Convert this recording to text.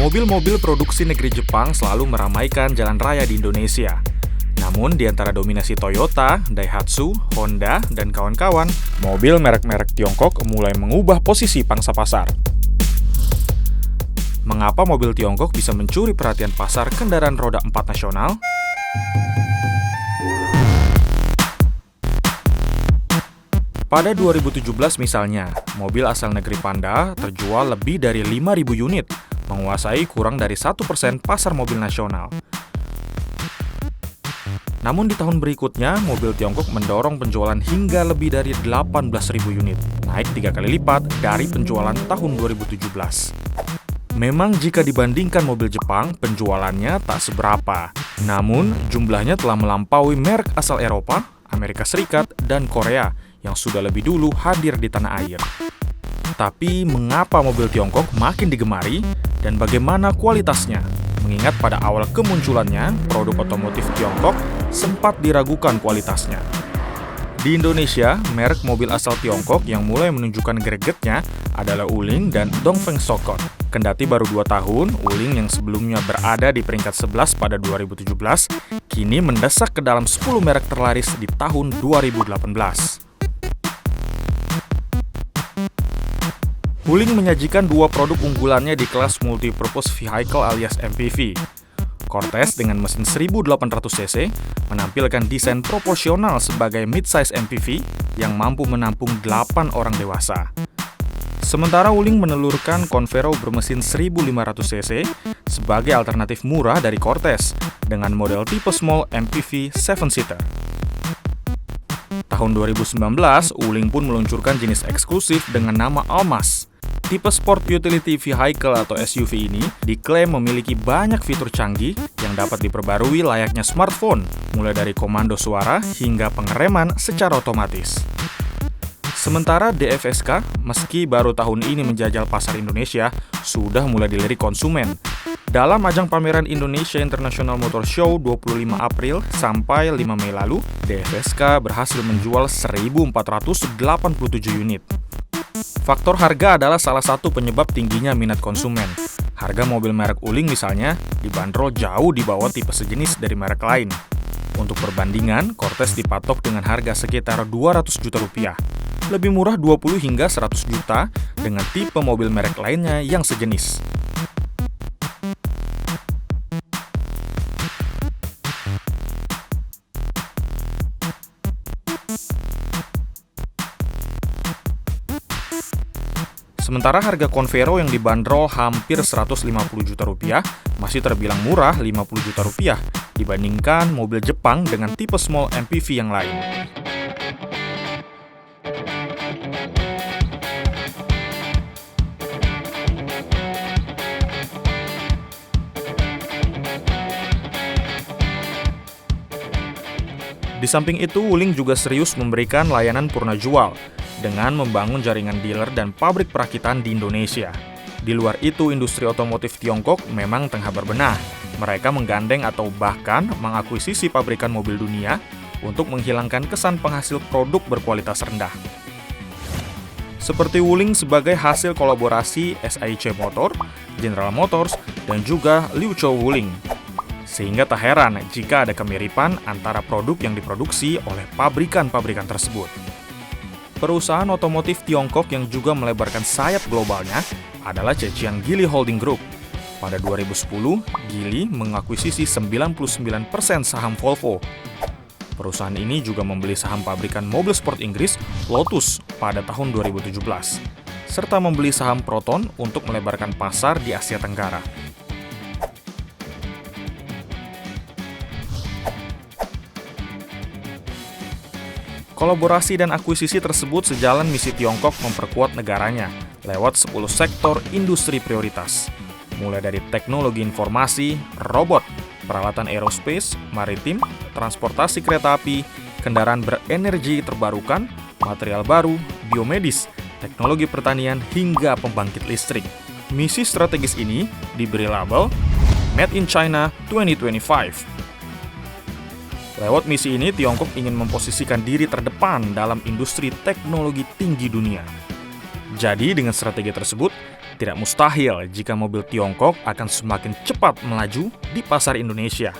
Mobil-mobil produksi negeri Jepang selalu meramaikan jalan raya di Indonesia. Namun, di antara dominasi Toyota, Daihatsu, Honda, dan kawan-kawan, mobil merek-merek Tiongkok mulai mengubah posisi pangsa pasar. Mengapa mobil Tiongkok bisa mencuri perhatian pasar kendaraan roda 4 nasional? Pada 2017 misalnya, mobil asal negeri Panda terjual lebih dari 5.000 unit, menguasai kurang dari 1% pasar mobil nasional. Namun di tahun berikutnya, mobil Tiongkok mendorong penjualan hingga lebih dari 18.000 unit, naik 3 kali lipat dari penjualan tahun 2017. Memang jika dibandingkan mobil Jepang, penjualannya tak seberapa. Namun, jumlahnya telah melampaui merek asal Eropa, Amerika Serikat, dan Korea yang sudah lebih dulu hadir di tanah air. Tapi, mengapa mobil Tiongkok makin digemari dan bagaimana kualitasnya? Mengingat pada awal kemunculannya, produk otomotif Tiongkok sempat diragukan kualitasnya. Di Indonesia, merek mobil asal Tiongkok yang mulai menunjukkan gregetnya adalah Wuling dan Dongfeng Sokot. Kendati baru 2 tahun, Wuling yang sebelumnya berada di peringkat 11 pada 2017, kini mendesak ke dalam 10 merek terlaris di tahun 2018. Wuling menyajikan 2 produk unggulannya di kelas Multi-Purpose Vehicle alias MPV. Cortez dengan mesin 1800 cc menampilkan desain proporsional sebagai mid-size MPV yang mampu menampung 8 orang dewasa. Sementara Wuling menelurkan Convero bermesin 1500 cc sebagai alternatif murah dari Cortez dengan model tipe small MPV 7-seater. Tahun 2019, Wuling pun meluncurkan jenis eksklusif dengan nama Almas. Tipe Sport Utility Vehicle atau SUV ini diklaim memiliki banyak fitur canggih yang dapat diperbarui layaknya smartphone, mulai dari komando suara hingga pengereman secara otomatis. Sementara DFSK, meski baru tahun ini menjajal pasar Indonesia, sudah mulai dilirik konsumen. Dalam ajang pameran Indonesia International Motor Show 25 April sampai 5 Mei lalu, DFSK berhasil menjual 1.487 unit. Faktor harga adalah salah satu penyebab tingginya minat konsumen. Harga mobil merek Wuling misalnya dibanderol jauh di bawah tipe sejenis dari merek lain. Untuk perbandingan, Cortez dipatok dengan harga sekitar 200 juta rupiah. Lebih murah 20 hingga 100 juta dengan tipe mobil merek lainnya yang sejenis. Sementara harga Convero yang dibanderol hampir 150 juta rupiah masih terbilang murah 50 juta rupiah dibandingkan mobil Jepang dengan tipe small MPV yang lain. Di samping itu, Wuling juga serius memberikan layanan purna jual dengan membangun jaringan dealer dan pabrik perakitan di Indonesia. Di luar itu, industri otomotif Tiongkok memang tengah berbenah. Mereka menggandeng atau bahkan mengakuisisi pabrikan mobil dunia untuk menghilangkan kesan penghasil produk berkualitas rendah. Seperti Wuling sebagai hasil kolaborasi SAIC Motor, General Motors, dan juga Liuzhou Wuling. Sehingga tak heran jika ada kemiripan antara produk yang diproduksi oleh pabrikan-pabrikan tersebut. Perusahaan otomotif Tiongkok yang juga melebarkan sayap globalnya adalah Zhejiang Geely Holding Group. Pada 2010, Geely mengakuisisi 99% saham Volvo. Perusahaan ini juga membeli saham pabrikan mobil sport Inggris Lotus pada tahun 2017, serta membeli saham Proton untuk melebarkan pasar di Asia Tenggara. Kolaborasi dan akuisisi tersebut sejalan misi Tiongkok memperkuat negaranya lewat 10 sektor industri prioritas, mulai dari teknologi informasi, robot, peralatan aerospace, maritim, transportasi kereta api, kendaraan berenergi terbarukan, material baru, biomedis, teknologi pertanian, hingga pembangkit listrik. Misi strategis ini diberi label Made in China 2025. Lewat misi ini, Tiongkok ingin memposisikan diri terdepan dalam industri teknologi tinggi dunia. Jadi dengan strategi tersebut, tidak mustahil jika mobil Tiongkok akan semakin cepat melaju di pasar Indonesia.